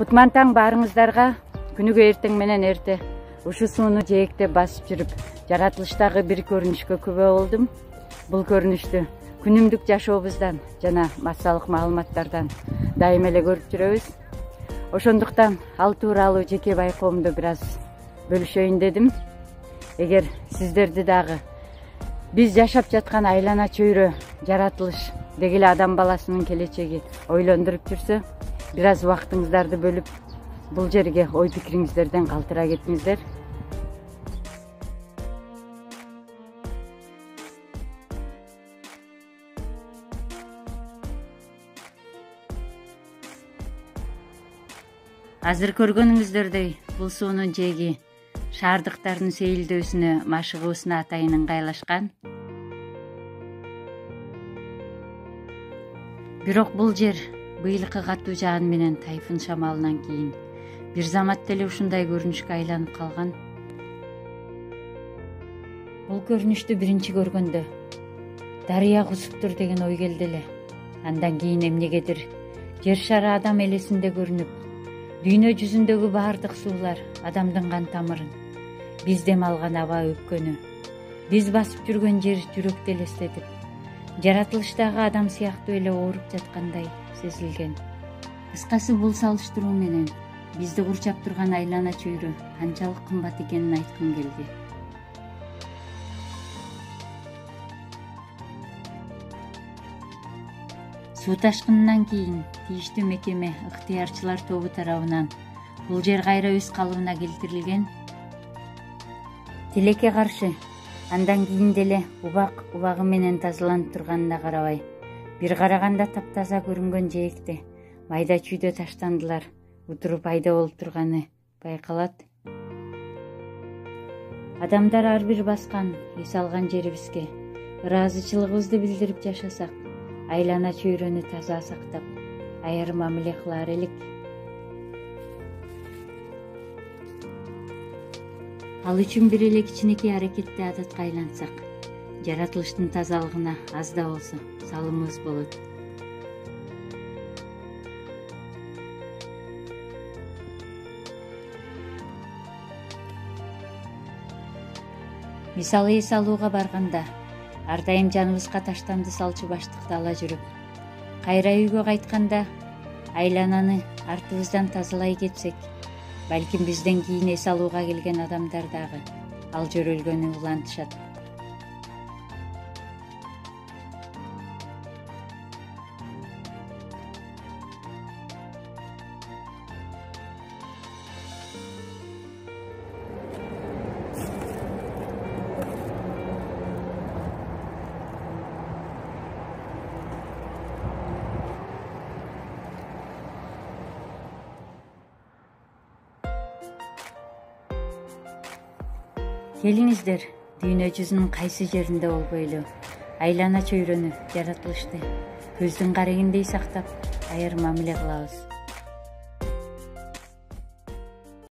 Кутман таң баарыңыздарга күнүгө эртең менен эрте ушу сууну жээкте басып жүрүп жаратылыштагы бир көрүнүшкө күбө болдум. Бул көрүнүштү күнүмдүк жашообуздан жана массалык маалыматтардан дайым эле көрүп жүрөбүз. Ошондуктан ал тууралуу жеке байкоомду бир аз бөлүшөйүн дедим. Эгер сиздерди дагы биз жашап жаткан айлана чөйрө жаратылыш деги эле адам баласынын келечеги ойлондуруп жүрсө, бир аз убактыңыздарды бөлүп бул жерге ой пикириңиздерден калтыра кетиңиздер. Азыр көргөнүңүздөрдөй бул суунун жээги шаардыктардын сейилдөөсүнө машыгуусуна атайын ыңгайлашкан. Бирок бул жер быйылкы катуу жаан менен тайфун шамалынан кийин бир заматта эле ушундай көрүнүшкө айланып калган. Бул көрүнүштү биринчи көргөндө дарыя кусуптур деген ой келди эле. Андан кийин эмнегедир жер шары адам элесинде көрүнүп, дүйнө жүзүндөгү баардык суулар адамдын кан тамырын, биз дем алган аба өпкөнү, биз басып жүргөн жер жүрөктү элестетип, жаратылыштагы адам сыяктуу эле ооруп жаткандай сезилген. Кыскасы бул салыштыруу менен бизди курчап турган айлана чөйрө канчалык кымбат экенин айткым келди. Суу ташкынынан кийин тийиштүү мекеме ыктыярчылар тобу тарабынан бул жер кайра өз калыбына келтирилген. Тилекке каршы андан кийин деле убагы менен тазаланып турганына карабай, бир караганда таптаза көрүнгөн жээкте майда чүйдө таштандылар утуру пайда болуп турганы байкалат. Адамдар ар бир баскан, эс алган жерибизге ыраазычылыгыбызды билдирип жашасак, айлана чөйрөнү таза сактап, аяр мамиле кылар элек. Ал үчүн бир эле кичинекей аракетти адатка айлантсак, жаратылыштын тазалыгына аз да болсо салымыбыз болот. Мисалы эс алууга барганда ар дайым жаныбызга таштанды салчу баштыкты ала жүрүп, кайра үйгө кайтканда айлананы артыбыздан тазалай кетсек, балким бизден кийин эс алууга келген адамдар дагы ал жөрөлгөнү улантышат. Келиңиздер, дүйнө жүзүнүн кайсы жеринде болбойлу айлана чөйрөнү, жаратылышты көздүн карегиндей сактап, аяр мамиле кылабыз.